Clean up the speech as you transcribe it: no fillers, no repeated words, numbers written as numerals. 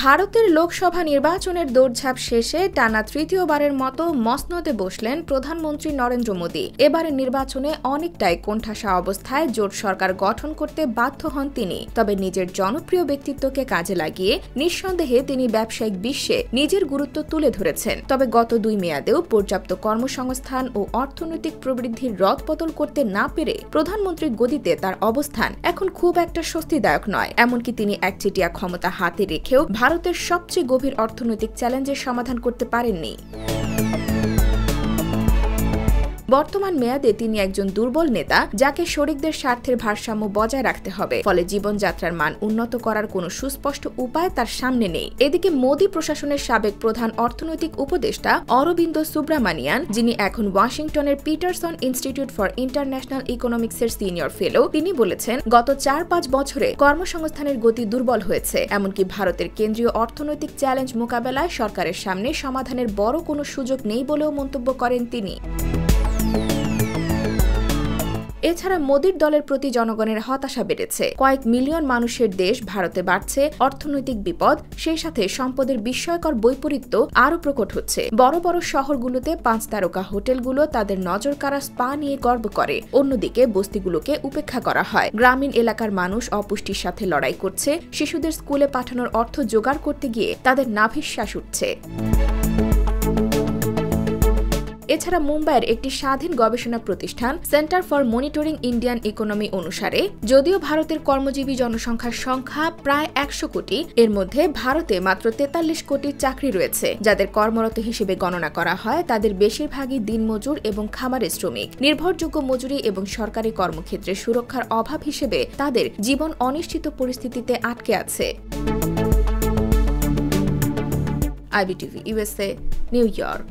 ভারতের লোকসভা নির্বাচনের দৌড়ঝাঁপ শেষে টানা তৃতীয়বারের মতো মসনদে বসলেন প্রধানমন্ত্রী নরেন্দ্র মোদী। এবারের নির্বাচনে অনেকটাই কোণঠাসা অবস্থায় জোট সরকার গঠন করতে বাধ্য হন তিনি। তবে নিজের জনপ্রিয় ব্যক্তিত্বকে কাজে লাগিয়ে নিঃসন্দেহে তিনি ব্যবসায়িক বিশ্বে নিজের গুরুত্ব তুলে ধরেছেন। তবে গত 2 মেয়াদেও পর্যাপ্ত কর্মসংস্থান ও অর্থনৈতিক প্রবৃদ্ধির রদবদল করতে না পেরে প্রধানমন্ত্রীর গদিতে তার অবস্থান এখন খুব একটা স্বস্তিদায়ক নয়। এমনকি তিনি একচেটিয়া ক্ষমতা হাতে রেখেও ভারতের সবচেয়ে গভীর অর্থনৈতিক চ্যালেঞ্জের সমাধান করতে পারেননি। বর্তমান মেয়াদে তিনি একজন দুর্বল নেতা, যাকে শরিকদের স্বার্থের ভারসাম্য বজায় রাখতে হবে। ফলে জীবনযাত্রার মান উন্নত করার কোনো সুস্পষ্ট উপায় তার সামনে নেই। এদিকে মোদী প্রশাসনের সাবেক প্রধান অর্থনৈতিক উপদেষ্টা অরবিন্দ সুব্রামানিয়ান, যিনি এখন ওয়াশিংটনের পিটারসন ইনস্টিটিউট ফর ইন্টারন্যাশনাল ইকোনমিক্সের সিনিয়র ফেলো, তিনি বলেছেন গত 4-5 বছরে কর্মসংস্থানের গতি দুর্বল হয়েছে। এমনকি ভারতের কেন্দ্রীয় অর্থনৈতিক চ্যালেঞ্জ মোকাবেলায় সরকারের সামনে সমাধানের বড় কোনো সুযোগ নেই বলেও মন্তব্য করেন তিনি। এছাড়া মোদীর দলের প্রতি জনগণের হতাশা বেড়েছে। কয়েক মিলিয়ন মানুষের দেশ ভারতে বাড়ছে অর্থনৈতিক বিপদ, সেই সাথে সম্পদের বিস্ময়কর বৈপরীত্য আরও প্রকট হচ্ছে। বড় বড় শহরগুলোতে 5 তারকা হোটেলগুলো তাদের নজরকাড়া স্পা নিয়ে গর্ব করে, অন্যদিকে বস্তিগুলোকে উপেক্ষা করা হয়। গ্রামীণ এলাকার মানুষ অপুষ্টির সাথে লড়াই করছে, শিশুদের স্কুলে পাঠানোর অর্থ জোগাড় করতে গিয়ে তাদের নাভিশ্বাস উঠছে। এছাড়া মুম্বাইয়ের একটি স্বাধীন গবেষণা প্রতিষ্ঠান centre for monitoring Indian economy অনুসারে, যদিও ভারতের কর্মজীবী জনসংখ্যার সংখ্যা প্রায় 100 কোটি, এর মধ্যে ভারতে মাত্র 43 কোটি চাকরি রয়েছে। যাদের কর্মরত হিসেবে গণনা করা হয় তাদের বেশিরভাগই দিনমজুর এবং খামারের শ্রমিক। নির্ভরযোগ্য মজুরি এবং সরকারি কর্মক্ষেত্রে সুরক্ষার অভাব হিসেবে তাদের জীবন অনিশ্চিত পরিস্থিতিতে আটকে আছে। IBTV USA, new York.